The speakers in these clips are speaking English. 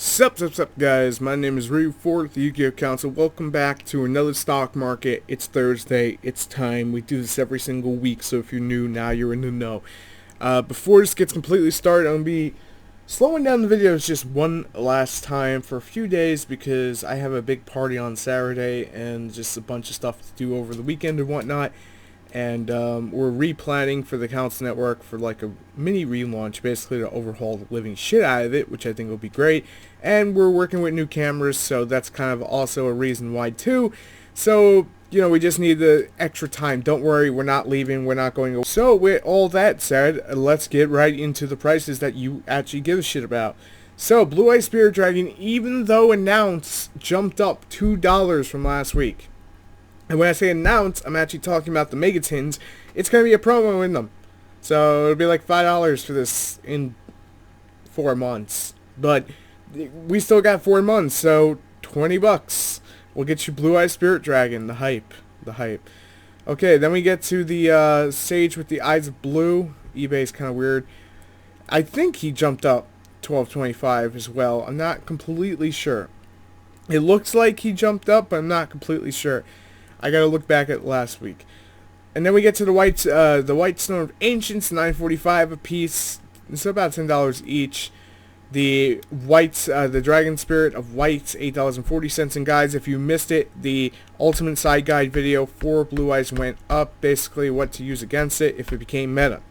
Sup guys, my name is Ryu for the Yugioh Council. Welcome back to another stock market. It's Thursday, it's time. We do this every single week, so if you're new, now you're in the know. Before this gets completely started, I'm going to be slowing down the videos just one last time for a few days because I have a big party on Saturday and just a bunch of stuff to do over the weekend and whatnot. And we're replanning for the Council Network for like a mini relaunch, basically to overhaul the living shit out of it, which I think will be great. And we're working with new cameras, so that's kind of also a reason why too. So, you know, we just need the extra time. Don't worry, we're not leaving, we're not going away. So with all that said, let's get right into the prices that you actually give a shit about. So, Blue Eye Spirit Dragon, even though announced, jumped up $2 from last week. And when I say announce, I'm actually talking about the Mega Tins. It's going to be a promo in them. So it'll be like $5 for this in 4 months. But we still got 4 months, so $20. We'll get you Blue Eye Spirit Dragon, the hype. The hype. Okay, then we get to the Sage with the Eyes of Blue. eBay's kind of weird. I think he jumped up $12.25 as well. I'm not completely sure. It looks like he jumped up, but I'm not completely sure. I gotta look back at last week. And then we get to the White Stone of Ancients, $9.45 a piece. It's about $10 each. The the Dragon Spirit of Whites, $8.40. And guys, if you missed it, the Ultimate Side Guide video for Blue Eyes went up. Basically, what to use against it if it became meta.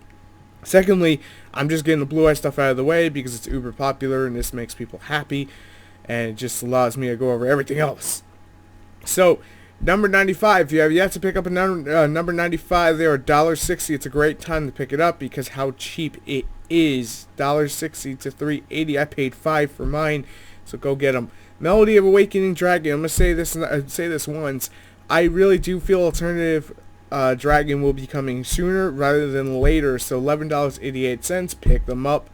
Secondly, I'm just getting the Blue Eye stuff out of the way because it's uber popular and this makes people happy. And it just allows me to go over everything else. So, number 95, if you have yet to pick up a number 95, they are $1.60. It's a great time to pick it up because how cheap it is. $1.60 to $3.80. I paid $5 for mine, so go get them. Melody of Awakening Dragon. I'm gonna say this once. I really do feel alternative Dragon will be coming sooner rather than later. So $11.88. Pick them up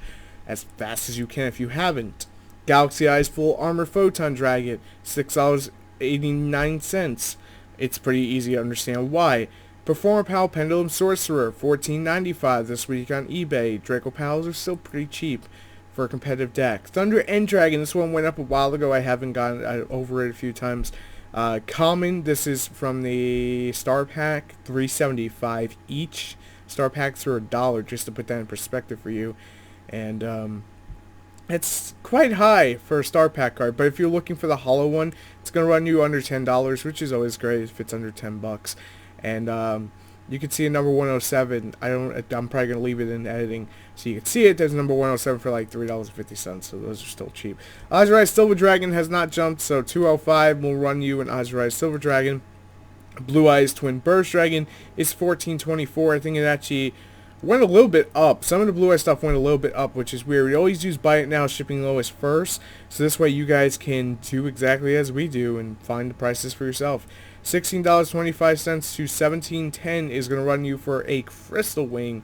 as fast as you can if you haven't. Galaxy Eyes Full Armor Photon Dragon, $6.89. It's pretty easy to understand why. Performer Pal Pendulum Sorcerer, $14.95 this week on eBay. Draco Pals are still pretty cheap for a competitive deck. Thunder End Dragon, this one went up a while ago. I haven't gone over it a few times. Common, this is from the Star Pack, $3.75 each. Star Packs are $1, just to put that in perspective for you. And it's quite high for a Star Pack card, but if you're looking for the hollow one, it's going to run you under $10, which is always great if it's under $10. And you can see a number 107. I'm probably going to leave it in editing so you can see it. There's a number 107 for like $3.50, so those are still cheap. Azurize Silver Dragon has not jumped, so $2.05 will run you an Azurize Silver Dragon. Blue Eyes Twin Burst Dragon is $14.24. I think it actually went a little bit up. Some of the Blue Eye stuff went a little bit up, which is weird. We always use buy it now, shipping lowest first, so this way you guys can do exactly as we do and find the prices for yourself. $16.25 to $17.10 is going to run you for a Crystal Wing,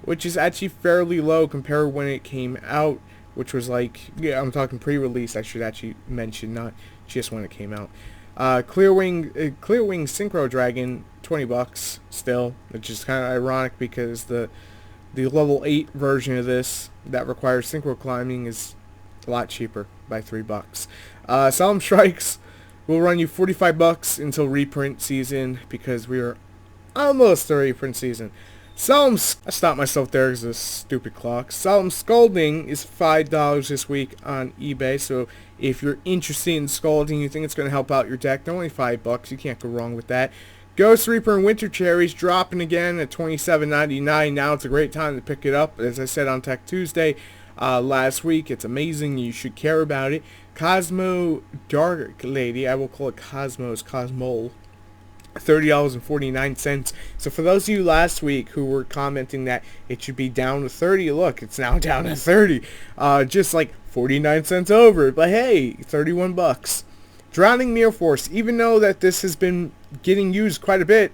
which is actually fairly low compared when it came out, which was like, yeah, I'm talking pre-release, I should actually mention, not just when it came out. Clear Wing Synchro Dragon, $20 still, which is kind of ironic because the level 8 version of this that requires synchro climbing is a lot cheaper by $3. Solemn Strikes will run you $45 until reprint season because we are almost to reprint season. I stopped myself there because of this stupid clock. Solemn Scalding is $5 this week on eBay, so if you're interested in Scalding, you think it's going to help out your deck, they're only $5. You can't go wrong with that. Ghost Reaper and Winter Cherries dropping again at $27.99. Now it's a great time to pick it up. As I said on Tech Tuesday last week, it's amazing. You should care about it. Cosmo Dark Lady, I will call it Cosmos, Cosmol, $30.49. So for those of you last week who were commenting that it should be down to 30, look, it's now down to 30. Just like 49 cents over, but hey, $31. Drowning Mirror Force, even though that this has been getting used quite a bit,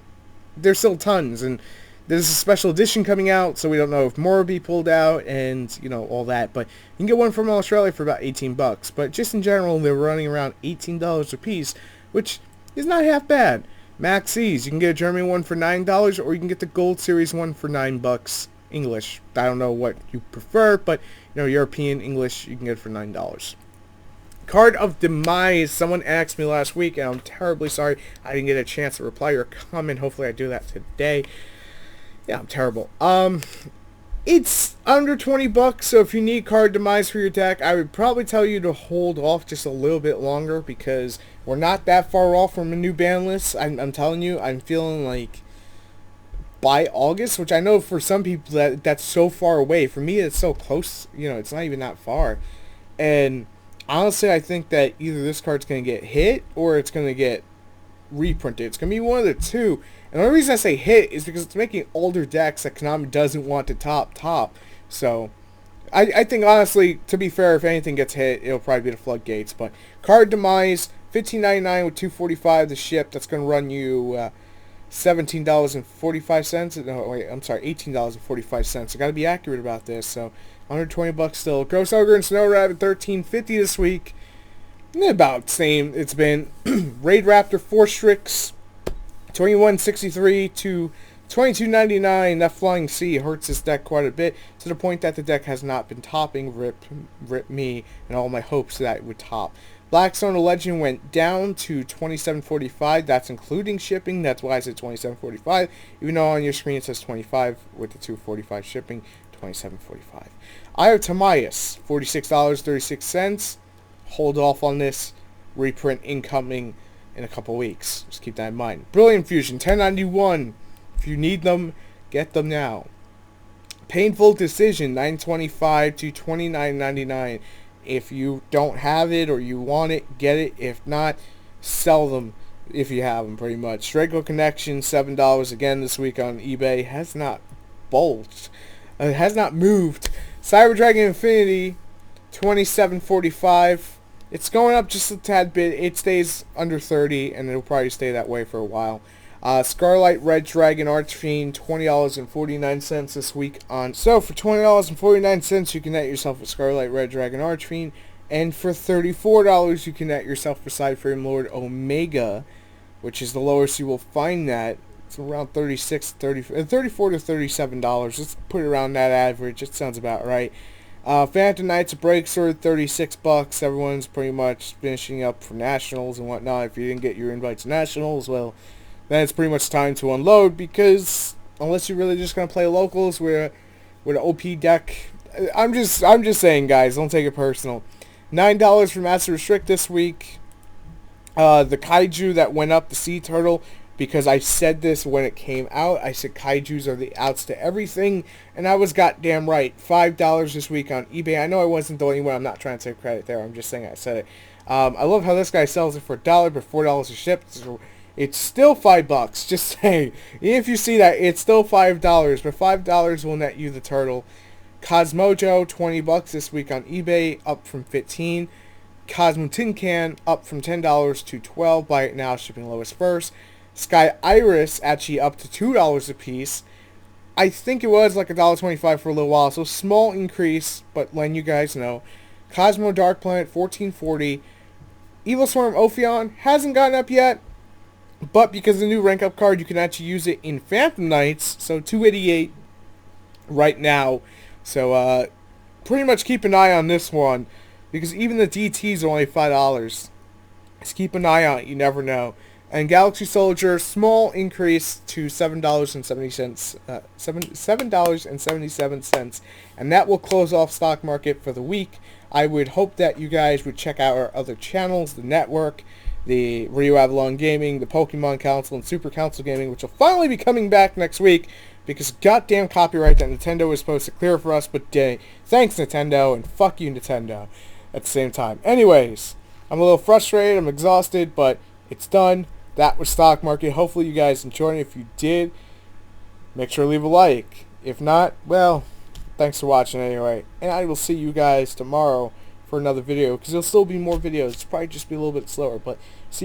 there's still tons, and there's a special edition coming out, so we don't know if more will be pulled out and, you know, all that. But you can get one from Australia for about $18. But just in general, they're running around $18 a piece, which is not half bad. Maxis, you can get a German one for $9, or you can get the Gold Series one for $9 English. I don't know what you prefer, but, you know, European English, you can get it for $9. Card of Demise. Someone asked me last week, and I'm terribly sorry I didn't get a chance to reply or comment. Hopefully I do that today. Yeah, I'm terrible. It's under 20 bucks, so if you need Card Demise for your deck, I would probably tell you to hold off just a little bit longer, because we're not that far off from a new ban list. I'm telling you, I'm feeling like by August, which I know for some people that's so far away. For me, it's so close. You know, it's not even that far. And honestly, I think that either this card's going to get hit or it's going to get reprinted. It's going to be one of the two. And the only reason I say hit is because it's making older decks that Konami doesn't want to top. So, I think, honestly, to be fair, if anything gets hit, it'll probably be the Floodgates. But Card Demise, $15.99 with $2.45 to ship. That's going to run you $17.45. No, wait, I'm sorry, $18.45. I got to be accurate about this. So, under 20 bucks still. Ghost Ogre and Snow Rabbit, $13.50 this week. About the same it's been. Raid Raptor, 4 Strix, $21.63 to $22.99. That Flying Sea hurts this deck quite a bit, to the point that the deck has not been topping. Rip me and all my hopes that it would top. Blackstone of Legend went down to $27.45. That's including shipping. That's why I said $27.45. Even though on your screen it says $25 with the $2.45 shipping. $27.45. Eye of Timaeus, $46.36. Hold off on this. Reprint incoming in a couple weeks. Just keep that in mind. Brilliant Fusion, $10.91. If you need them, get them now. Painful Decision, $9.25 to $29.99. If you don't have it or you want it, get it. If not, sell them if you have them, pretty much. Draco Connection, $7 again this week on eBay. Has not bulged. It has not moved. Cyber Dragon Infinity, $27.45. It's going up just a tad bit. It stays under 30, and it'll probably stay that way for a while. Scarlet Red Dragon Archfiend, $20.49 this week on. So for $20.49, you can net yourself a Scarlet Red Dragon Archfiend, and for $34, you can net yourself a Sideframe Lord Omega, which is the lowest you will find that. It's around $34 to $37. Let's put it around that average. It sounds about right. Phantom Knights of Breaksword, $36. Everyone's pretty much finishing up for Nationals and whatnot. If you didn't get your invites to Nationals, well, then it's pretty much time to unload, because unless you're really just going to play locals with an OP deck, I'm just saying, guys, don't take it personal. $9 for Master Restrict this week. The Kaiju that went up, the Sea Turtle, because I said this when it came out. I said Kaijus are the outs to everything, and I was goddamn right. $5 this week on eBay. I know I wasn't the only one. I'm not trying to take credit there. I'm just saying I said it. I love how this guy sells it for $1, but $4 a ship. So it's still $5. Just saying. Even if you see that, it's still $5, but $5 will net you the turtle. Cosmojo, $20 this week on eBay, up from $15. Cosmo Tin Can, up from $10 to $12. Buy it now, shipping lowest first. Sky Iris actually up to $2 a piece. I think it was like $1.25 for a little while, so small increase, but letting you guys know. Cosmo Dark Planet, $14.40. Evil Swarm Ophion hasn't gotten up yet, but because of the new rank up card, you can actually use it in Phantom Knights, so $2.88 right now. So pretty much keep an eye on this one, because even the DTs are only $5. Just keep an eye on it, you never know. And Galaxy Soldier, small increase to $7.70, $7.77, and that will close off stock market for the week. I would hope that you guys would check out our other channels, the network, the RyuAvalonGaming, the PokemonCouncil, and SuperCouncilGaming, which will finally be coming back next week, because goddamn copyright that Nintendo was supposed to clear for us, but thanks Nintendo, and fuck you Nintendo at the same time. Anyways, I'm a little frustrated, I'm exhausted, but it's done. That was stock market. Hopefully you guys enjoyed it. If you did, make sure to leave a like. If not, well, thanks for watching anyway. And I will see you guys tomorrow for another video, because there'll still be more videos. It's probably just be a little bit slower, but see you